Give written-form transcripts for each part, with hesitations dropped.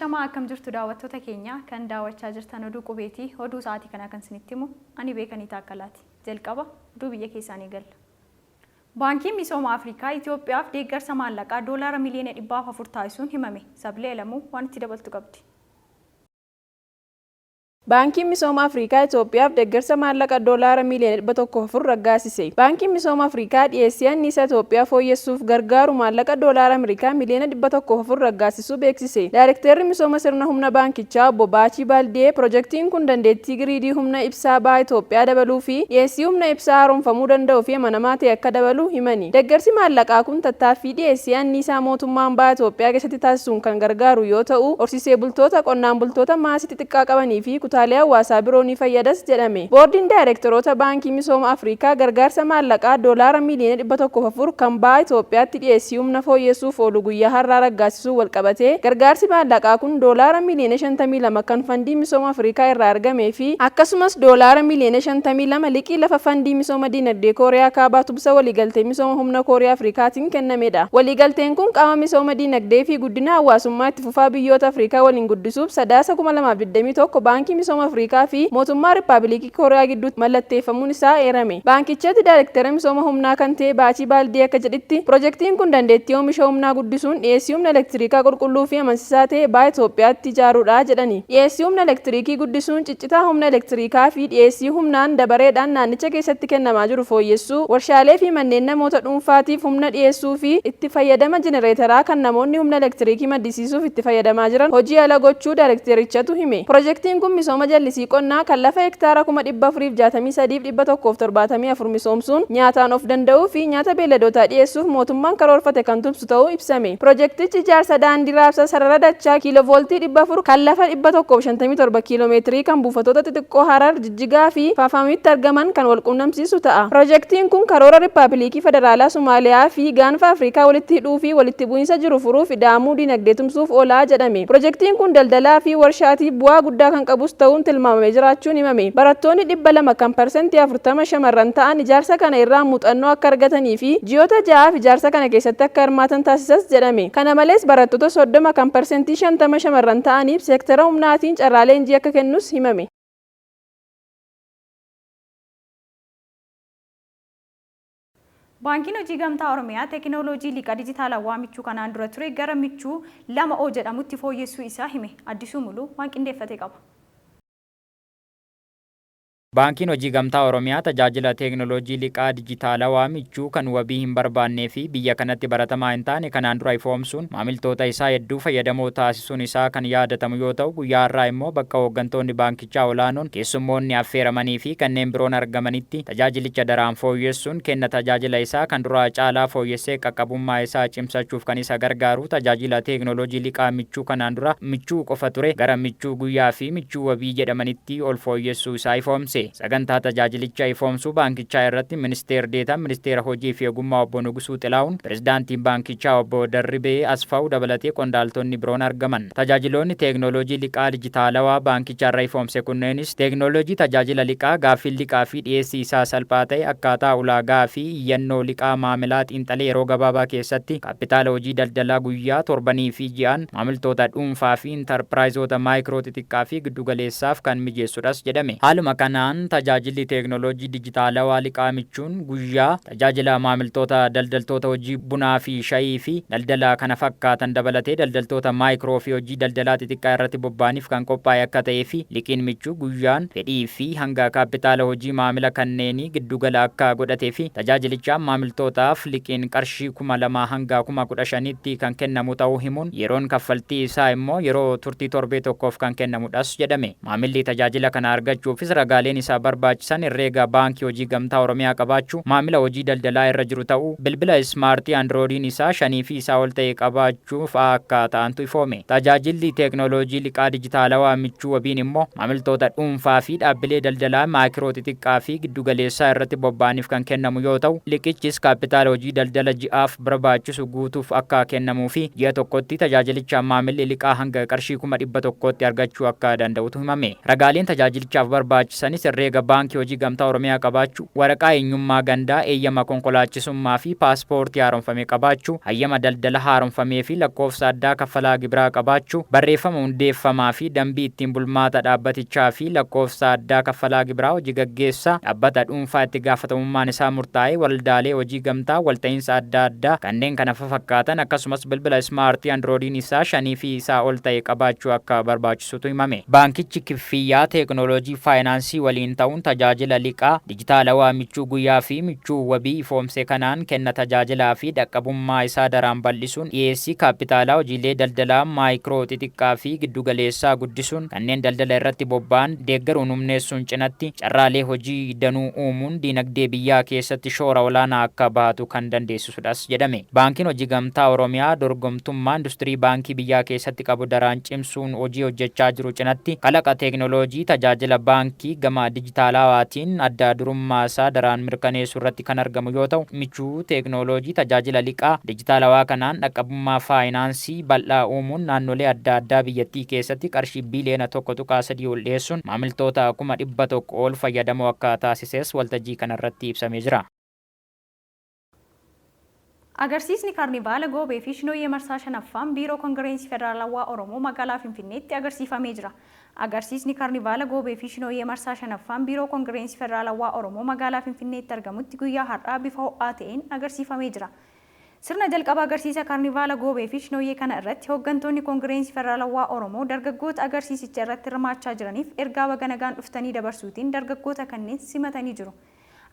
Ashamaa akkam jirtu daawwattoota keenya kan daawwachaa jirtan oduu qubeetii oduu sa'aatii kana kan isinitti himu ani beekanii taakkalaati. Jalqaba oduu biyya keessaanii galla. Baankiin Misooma Afrikaa Itoophiyaaf deeggarsa maallaqaa doolaara miliyoona 400 taasisuun himame. Sablee Lamuu waan itti dabaltu qabdi. Baankiin Misooma Afrikaa Itoophiyaaf deeggarsa maallaqa doolaara miliyoona 104 raggaasise. Baankiin Misooma Afrikaa dhiyeessii anniisaa Itoophiyaa fooyyessuuf gargaaru maallaqa doolaara Ameerikaa miliyoona 104 raggaasisuu beeksise. Daayirektarri misooma sirna humna baankichaa Obbo Baachii Baaldee piroojeektiin kun dandeettii giriidii humna ibsaa baha Itoophiyaa dabaluu fi dhiyeessii humna ibsaa haaromfamuu danda'uu fi amanamaa ta'e akka dabalu himani. Deeggarsi maallaqaa kun tattaaffii dhiyeessii anniisaa mootummaan baha Itoophiyaa keessatti taasisuun kan gargaaru yoo ta'u, horsiisee bultoota qonnaan bultoota maasii xixiqqaa qabanii fi kutaalee hawaasaa biroo ni fayyadas jedhame. Boordiin daayirektoroota Baankii Misooma Afrikaa gargaarsa maallaqaa doolaara miliyoona 104 kan baha Itoophiyaatti dhiyeessii humna fooyyessuuf oolu guyyaa har'aa raggaasisuu wal qabatee gargaarsi maallaqaa kun doolaara miliyoona 52 kan fandii Misooma Afrikaa irraa argamee fi akkasumas doolaara miliyoona 52 liqii lafa fandii misooma dinagdee Kooriyaa kaabaa tubsa waliigaltee misooma humna Kooriyaa Afrikaatiin kennamedha. Waliigalteen kun qaama misooma dinagdee fi guddina hawaasummaa itti fufaa biyyoota Afrikaa waliin guddisuuf sadaasa 2021 Baankii Misooma Afrikaa fi mootummaa Riippaabilikii Kooriyaa gidduutti mallatteeffamuun isaa eerame. Baankichatti daayirektara misooma humnaa kan ta'e Baachii Baaldee akka jedhitti piroojeektiin kun dandeettii oomisha humnaa guddisuun dhiyeessii humna elektirikaa qulqulluu fi amansiisaa ta'e baha Itoophiyaatti ijaaruudha jedhani. Dhiyeessii humna elektirikii guddisuun ciccitaa humna elektirikaa fi dhiyeessii humnaan dabareedhaan naannicha keessatti kennamaa jiru fooyyessuu, warshaalee fi manneen namoota dhuunfaatiif humna dhiyeessuu fi itti fayyadama jenereetaraa kan namoonni humna elektirikii maddisiisuuf itti fayyadamaa jiran hojii ala gochuu daayirektarichatu hime. Piroojeektiin kun misooma jallisii qonnaa kan lafa hektaara 463,174 misoomsuun nyaataan of danda'uu fi nyaata beelladoota dhiyeessuuf mootummaan karoorfate kan tumsu ta'uu ibsame. Piroojeektichi ijaarsa daandii raabsa sarara dachaa kiiloovooltii 400 kan lafa 157 kiiloomeetirii kan buufatoota xixiqqoo Harar, Jijjigaa fi Faafamitti argaman kan wal quunnamsiisu ta'a. Piroojeektiin kun karoora Riippaabilikii Federaalaa Somaaliyaa fi gaanfa Afrikaa walitti hidhuu fi walitti bu'iinsa jiru furuuf ida'amuu dinagdee tumsuuf oolaa jedhame. Piroojeektiin kun daldalaa fi warshaatiif bu'aa guddaa kan qabus ta'uun tilmaamamee jiraachuun himame. Barattoonni 200 kan parsantii 40 shamarran ta'an ijaarsa kana irraa muuxannoo akka argatanii fi ji'oota 6 ijaarsa kana keessatti akka hirmaatan taasisas jedhame. Kana malees barattoota 30 kan parsantii 50 shamarran ta'aniif seektara humnaatiin carraalee leenjii akka kennus himame. Baankiin Hojii Gamtaa Oromiyaa teekinooloojii liqaa dijitaalawaa michuu kanaan dura ture gara michuu 2O jedhamutti fooyyessuu isaa hime. Addisuu Muluu waan qindeeffate qaba. Baankiin Hojii Gamtaa Oromiyaa tajaajila teekinooloojii liqaa dijitaalawaa michuu kan wabii hin barbaannee fi biyya kanatti baratamaa hin taane kanaan dura ifoomsuun maamiltoota isaa hedduu fayyadamoo taasisuun isaa kan yaadatamu yoo ta'u, guyyaa har'aa immoo bakka hooggantoonni baankichaa olaanoon keessummoonni affeeramanii fi kanneen biroon argamanitti tajaajilicha daraan fooyyessuun kenna tajaajila isaa kan duraa caalaa fooyyessee qaqqabummaa isaa cimsachuuf kan isa gargaaru tajaajila teekinooloojii liqaa michuu kanaan dura michuu qofa ture gara michuu guyyaa fi michuu wabii jedhamanitti ol fooyyessuu isaa ifoomse. Sagantaa tajaajilicha ifoomsuu baankichaa irratti ministeerri deetaan ministeera hojii fi ogummaa obbo Nugusuu Xilaawun, pirezidaantiin baankichaa obbo Darribee Asfaw dabalatee qondaaltonni biroon argaman. Tajaajiloonni teekinooloojii liqaa dijitaalawaa baankichaa irra ifoomse kunneenis teekinooloojii tajaajila liqaa, gaaffii liqaa fi dhiyeessii isaa salphaa ta'e, akkaataa ulaagaa fi iyyannoo liqaa maamilaa xiinxalee yeroo gabaabaa keessatti kaapitaala hojii daldalaa guyyaa torbanii fi ji'aan maamiltoota dhuunfaa fi intarpiraayizoota maayikiroo xixiqqaa fi giddugaleessaaf kan mijeessudhas jedhame. Haaluma kanaan tajaajilli teekinooloojii dijitaalawaa liqaa michuun guyyaa tajaajila maamiltoota daldaltoota hojii bunaa fi shayii fi daldalaa kana fakkaatan dabalatee daldaltoota maayikiroo fi hojii daldalaa xixiqqaa irratti bobba'aniif kan qophaa'e akka ta'ee fi liqiin michuu guyyaan fedhii fi hanga kaapitaala hojii maamila kanneenii giddugala akka godhatee fi tajaajilichaan maamiltootaaf liqiin qarshii 2,000 hanga 15,000tti kan kennamu ta'uu himuun yeroon kaffaltii isaa immoo yeroo turtii torbee tokkoof kan kennamudhas jedhame. Maamilli tajaajila kana argachuufis ragaaleen isaa barbaachisan herreega baankii hojii gamtaa Oromiyaa qabaachuu, maamila hojii daldalaa irra jiru ta'uu, bilbila ismaartii Androidiin isaa 5 fi isaa ol ta'e qabaachuuf akka ta'antu ifoome. Tajaajilli teekinooloojii liqaa dijitaalawaa michuu wabiin immoo maamiltoota dhuunfaa fi dhaabbilee daldalaa maayikiroo xixiqqaa fi giddugaleessaa irratti bobba'aniif kan kennamu yoo ta'u, liqichis kaapitaala hojii daldala ji'aaf barbaachisu guutuuf akka kennamuu fi ji'a tokkotti tajaajilichaan maamilli liqaa hanga qarshii 100,000tti argachuu akka danda'utu himame. Ragaaleen tajaajilichaaf barbaachisanis herreega baankii hojii gamtaa Oromiyaa qabaachuu, waraqaa eenyummaa gandaa, eeyyama konkolaachisummaa fi paaspoortii haaromfame qabaachuu, hayyama daldala haaromfamee fi lakkoofsa addaa kaffalaa gibiraa qabaachuu, barreeffama hundeeffamaa fi dambii ittiin bulmaata dhaabbatichaa fi lakkoofsa addaa kaffalaa gibiraa hojii gaggeessaa dhaabbata dhuunfaa itti gaafatamummaan isaa murtaa'e, waldaalee hojii gamtaa, walta'iinsa adda addaa kanneen kana fakkaatan akkasumas bilbila ismaartii androodiin isaa 5 fi isaa ol ta'e qabaachuu akka barbaachisutu himame. Baankichi kiffiyyaa teeknooloojii faayinaansii waliin ta'uun tajaajila liqaa dijitaalawaa michuu guyyaa fi michuu wabii ifoomse kanaan kenna. Tajaajilaa fi dhaqqabummaa isaa daraan bal'isuun dhiyeessii kaapitaalaa hojiilee daldalaa maayikiroo xixiqqaa fi giddugaleessaa guddisuun kanneen daldala irratti bobba'an deeggaruun humneessuun cinatti carraalee hojii danuu uumuun dinagdee biyyaa keessatti shoora olaanaa akka bahatu kan dandeessisudhas jedhame. Baankiin hojii gamtaa Oromiyaa dorgomtummaa industirii baankii biyyaa keessatti qabu daraan cimsuun hojii hojjechaa jiru cinatti kalaqa teeknooloojii tajaajila baankii gama dijitaalawaatiin adda durummaa isaa daraan mirkaneessuu irratti kan argamu yoo ta'u, michuu teeknooloojii tajaajila liqaa dijitaalawaa kanaan dhaqqabummaa faayinaansii bal'aa uumuun naannolee adda addaa biyyattii keessatti qarshii biiliyoona 1.3 ol dhiyeessuun maamiltoota 100,000 ol fayyadamoo akka taasises waltajjii kanarratti ibsamee jira. Agarsiisni kaarnivaala Goobee fi Shinooyyee marsaa 5ffaan biiroo Koongireensii Federaalawaa Oromoo magaalaa Finfinneetti agarsiifamee jira. Agarsiisni kaarnivaala Goobee fi Shinooyyee marsaa 5ffaan biiroo Koongireensii Federaalawaa Oromoo magaalaa Finfinneetti argamutti guyyaa har'aa bifa ho'aa ta'een agarsiifamee jira. Sirna jalqaba agarsiisa kaarnivaala Goobee fi Shinooyyee kana irratti hooggantoonni Koongireensii Federaalawaa Oromoo dargaggoota agarsiisicha irratti hirmaachaa jiraniif ergaa baga nagaan dhuftanii dabarsuutiin dargaggoota kanneen simatanii jiru.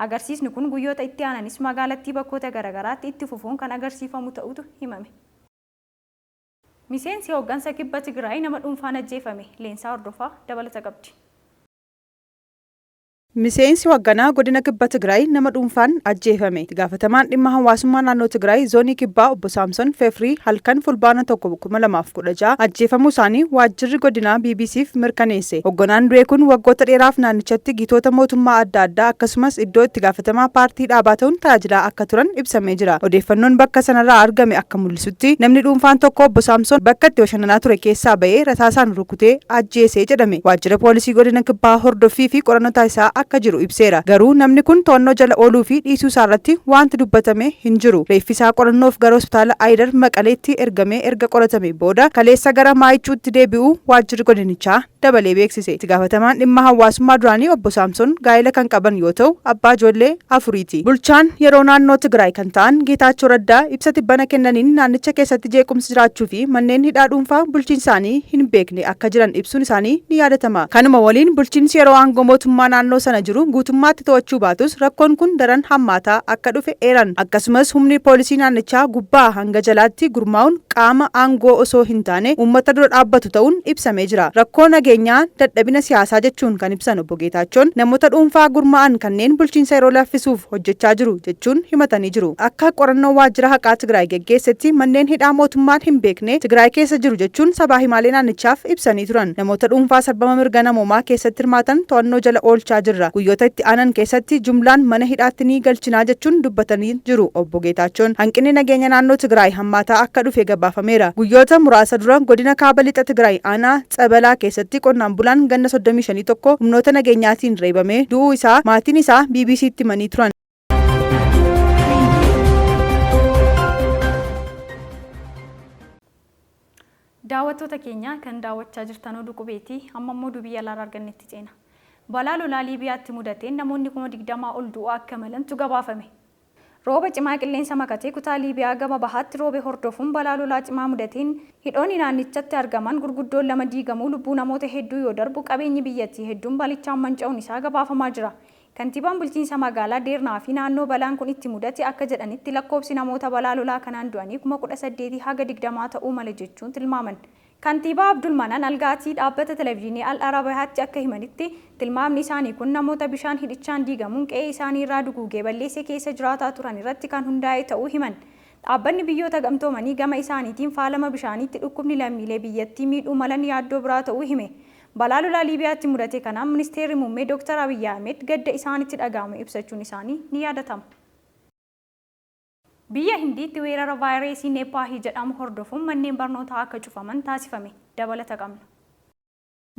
Agarsiisni kun guyyoota itti aananis magaalattii bakkoota garaagaraatti itti fufuun kan agarsiifamu ta'utu himame. Miseensi hooggansa kibba Tigraay nama dhuunfaan ajjeefame. Leensaa Hordofaa dabalata qabdi. Miseensi hoogganaa godina kibba Tigraay nama dhuunfaan ajjeefame. Itti gaafatamaan dhimma hawaasummaa naannoo Tigraay zoonii kibbaa obbo Saamson Feefrii halkan fulbaana 2016 ajjeefamuu isaanii waajjirri godinaa BBC'f mirkaneesse. Hoogganaan du'e kun waggoota dheeraaf naannichatti gitoota mootummaa adda addaa akkasumas iddoo itti gaafatamaa paartii dhaabaa ta'uun tajaajilaa akka turan ibsamee jira. Odeeffannoon bakka sanarraa argame akka mul'isutti namni dhuunfaan tokko obbo Saamson bakka itti bashannanaa ture keessaa ba'ee rasaasaan rukutee ajjeesee jedhame. Waajjira poolisii godina kibbaa hordoffii fi qorannoo isaa akka jiru ibseera. Garuu namni kun to'annoo jala ooluu fi dhiisuu isaa irratti wanti dubbatame hin jiru. Reeffi isaa qorannoof gara hospitaala Aayidar Maqaleetti ergamee erga qoratame booda kaleessa gara Maayichuutti deebi'uu waajjirri godinichaa dabalee beeksise. Itti gaafatamaan dhimma hawaasummaa duraanii obbo Saamson gaa'ela kan qaban yoo ta'u abbaa ijoollee afuriiti. Bulchaan yeroo naannoo Tigraay kan ta'an Geetaachoo Raddaa ibsa tibbana kennaniin naannicha keessatti jeequmsi jiraachuu fi manneen hidhaa dhuunfaa bulchiinsi isaanii hin beekne akka jiran ibsuun isaanii ni yaadatama. Kanuma waliin bulchiinsi yeroo aangoo mootummaa naannoo sana jiru guutummaatti to'achuu baatus rakkoon kun daran hammaataa akka dhufe eeran. Akkasumas humni poolisii naannichaa gubbaa hanga jalaatti gurmaa'uun qaama aangoo osoo hin taane uummata dura dhaabbatu ta'uun ibsamee jira. Rakkoo nageenyaa dadhabina siyaasaa jechuun kan ibsan obbo Geetaachoon namoota dhuunfaa gurmaa'an kanneen bulchiinsa yeroo laffisuuf hojjechaa jiru jechuun himatanii jiru. Akka qorannoo waajjira haqaa Tigraay geggeessetti manneen hidhaa mootummaan hin beekne Tigraay keessa jiru jechuun sabaa himaalee naannichaaf ibsanii turan. Namoota dhuunfaa sarbama mirga namoomaa keessatti hirmaatan to'annoo jala oolchaa jirra. Guyyoota itti aanan keessatti jumlaan mana hidhaatti ni galchinaa jechuun dubbatanii jiru obbo Geetaachoon. Hanqinni nageenya naannoo Tigraay hammaataa akka dhufe gabaafameera. Guyyoota muraasa dura godina kaaba lixa Tigraay aanaa Tsabalaa keessatti qonnaan bulaan ganna 35 tokko humnoota nageenyaatiin reebamee du'uu isaa maatiin isaa BBC'tti himanii turan. Daawwattoota keenya kan daawwachaa jirtan oduu qubeetii amma immoo biyya alaarraa argannetti ceena. Balaa lolaa Liibiyaatti mudateen namoonni 20,000 ol du'uu akka malantu gabaafame. Rooba cimaa qilleensa makatee kutaa Liibiyaa gama bahaatti roobe hordofuun balaa lolaa cimaa mudateen hidhoonni naannichatti argaman gurguddoon lama diigamuu lubbuu namoota hedduu yoo darbu qabeenyi biyyattii hedduun balichaan manca'uun isaa gabaafamaa jira. Kantiibaan bulchiinsa magaalaa Deernaa fi naannoo balaan kun itti mudate akka jedhanitti lakkoofsi namoota balaa lolaa kanaan du'anii 18,000 haga 20 ta'uu mala jechuun tilmaaman. Kantiibaa Abdulmanaan Algaatii dhaabbata televezyiinii Al Arabiyaatti akka himanitti tilmaamni isaanii kun namoota bishaan hidhichaan diigamuun qe'ee isaanii irraa duguugee balleessee keessa jiraataa turan irratti kan hundaa'e ta'uu himan. Dhaabbanni biyyoota gamtoomanii gama isaaniitiin faalama bishaaniitti dhukkubni lammiilee biyyattii miidhuu malan yaaddoo biraa ta'uu hime. Balaa lolaa Liibiyaatti mudate kanaan ministeerri muummee Dr. Abiy Ahmed gadda isaanitti dhaga'ame ibsachuun isaanii ni yaadatama. Biyya Hindiitti weerara vaayirasii Neepaahii jedhamu hordofuun manneen barnootaa akka cufaman taasifame. Dabalata qabna.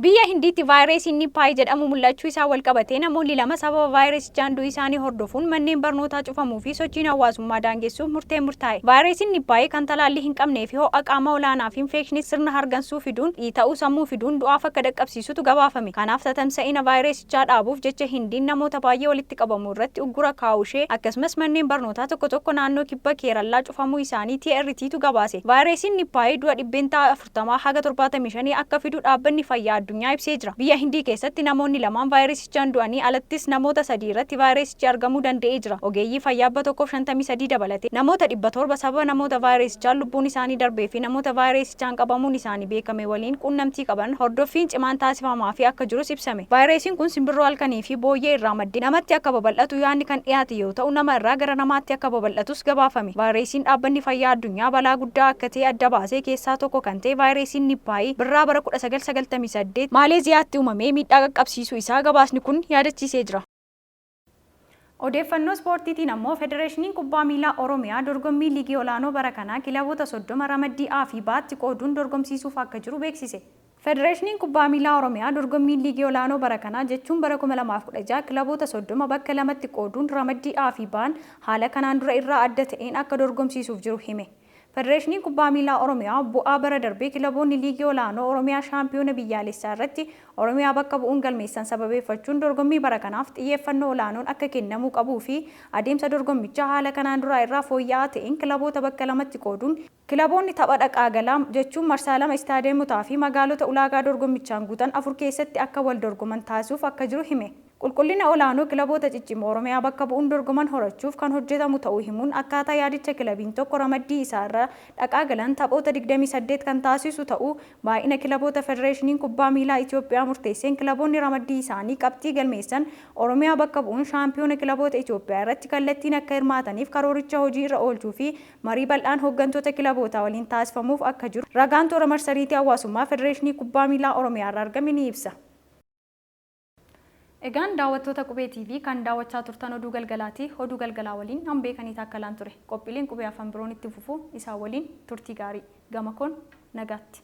Biyya Hindiitti vaayirasiin Nippaay jedhamu mul'achuu isaa wal qabatee namoonni lama sababa vaayirasichaan du'uu isaanii hordofuun manneen barnootaa cufamuu fi sochiin hawaasummaa daangessuuf murtaa'e. Vaayirasiin Nippaay kan talaallii hin qabnee fi ho'a qaama olaanaa fi infekshinii sirna hargansuu fiduun dhiita'uu sammuu fiduun du'aaf akka dhaqqabsiisutu gabaafame. Kanaaf tatamsa'ina vaayirasichaa dhaabuuf jecha Hindiin namoota baay'ee walitti qabamuu irratti uggura kaa'uu ishee akkasumas manneen barnootaa tokko naannoo kibba Keerallaa cufamuu isaanii TRTtu gabaase. Vaayirasiin Nippaay du'a dhibbeentaa 40 haga 75 akka fidu dhaabbanni fayyaa addunyaa ibsee jira. Biyya Hindii keessatti namoonni lamaan vaayirasichaan du'anii alattis namoota 3 irratti vaayirasichi argamuu danda'ee jira. Ogeeyyii fayyaa 153 dabalate namoota 700 sababa namoota vaayirasichaan lubbuun isaanii darbee fi namoota vaayirasichaan qabamuun isaanii beekame waliin quunnamtii qaban hordoffiin cimaan taasifamaa fi akka jirus ibsame. Vaayirasiin kun simbirroo halkanii fi booyyee irraa maddee namatti akka babal'atu yaadni kan dhiyaate yoo ta'u nama irraa gara namaatti akka babal'atus gabaafame. Vaayirasiin dhaabbanni fayyaa addunyaa balaa guddaa akka ta'e adda baasee keessaa tokko kan ta'e vaayirasiin Nippaay birraa bara 1998 Maaleeziyaatti uumamee miidhaa qaqqabsiisuu isaa gabaasni kun yaadachiisee jira. Odeeffannoo ispoortiitiin ammoo Federeeshiniin Kubbaa Miilaa Oromiyaa dorgommii liigii olaanoo bara kanaa kilaboota 30 ramaddii A fi B'tti qooduun dorgomsiisuuf akka jiru beeksise. Federeeshiniin Kubbaa Miilaa Oromiyaa dorgommii liigii olaanoo bara kanaa jechuun bara 2016 kilaboota 30 bakka lamatti qooduun ramaddii A fi B'n haala kanaan dura irraa adda ta'een akka dorgomsiisuuf jiru hime. Federeeshiniin Kubbaa Miilaa Oromiyaa bu'aa bara darbee kilaboonni liigii olaanoo Oromiyaa shaampiyoona biyyaalessaa irratti Oromiyaa bakka bu'uun galmeessan sababeeffachuun dorgommii bara kanaaf xiyyeeffannoo olaanoon akka kennamuu qabuu fi adeemsa dorgommichaa haala kanaan duraa irraa fooyya'aa ta'een kilaboota bakka lamatti qooduun kilaboonni tapha dhaqaa galaa jechuun marsaa 2 istaadiyeemotaa fi magaalota ulaagaa dorgommichaan guutan 4 keessatti akka wal dorgoman taasisuuf akka jiru hime. Qulqullina olaanoo kilaboota ciccimoo Oromiyaa bakka bu'uun dorgoman horachuuf kan hojjetamu ta'uu himuun akkaataa yaadicha kilabiin tokko ramaddii isaa irra dhaqaa galan taphoota 28 kan taasisu ta'uu baay'ina kilaboota Federeeshiniin Kubbaa Miilaa Itoophiyaa murteesseen kilaboonni ramaddii isaanii qabxii galmeessan Oromiyaa bakka bu'uun shaampiyoona kilaboota Itoophiyaa irratti kallattiin akka hirmaataniif karooricha hojii irra oolchuu fi marii bal'aan hooggantoota kilabootaa waliin taasifamuuf akka jiru ragaan toora marsariitii hawaasummaa Federeeshinii Kubbaa Miilaa Oromiyaa irraa argame ni ibsa. Egaan daawwattoota Qubee TV kan daawwachaa turtan oduu galgalaati. Oduu galgalaa waliin hambeekanii taakkalaan ture. Qophiileen qubee afaan biroon itti fufuu isaa waliin turtii gaarii. Gama koon nagaatti.